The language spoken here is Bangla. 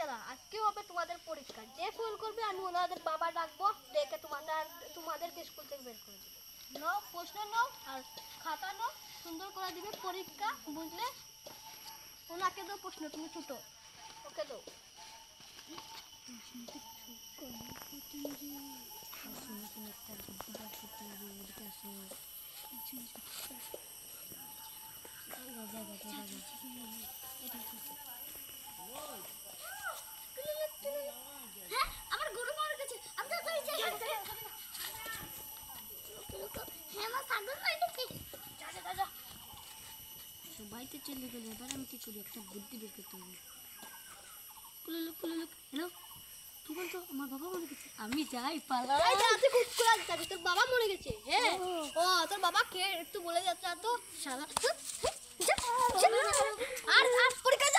না, আজকে হবে তোমাদের পরীক্ষা। যে ফেল করবে আমি ওনাদের বাবা ডাকবো, ডেকে তোমাদেরকে স্কুল থেকে বের করে দেবে। নাও প্রশ্ন নাও আর খাতা নাও, সুন্দর করে দিবে পরীক্ষা, বুঝলে? ওনাকে দাও প্রশ্ন, তুমি ছোট, ওকে দাও। আমার গরু মারা গেছে, আমি তো চাই চাই হ্যাঁ আমার সাগর মাইতেছে, যা যা যা। সবাই তো চলে গেল, এবার আমি কি করি? একটা বুদ্ধি বের করতে হবে। হ্যালো, কি বলতো? আমার বাবা মরে গেছে, আমি যাই পালাই। তুই খুব করে যাবি, তোর বাবা মরে গেছে? হ্যাঁ। ও তোর বাবা কে একটু বলে যাচ্ছে তো শালা। আর পরীক্ষা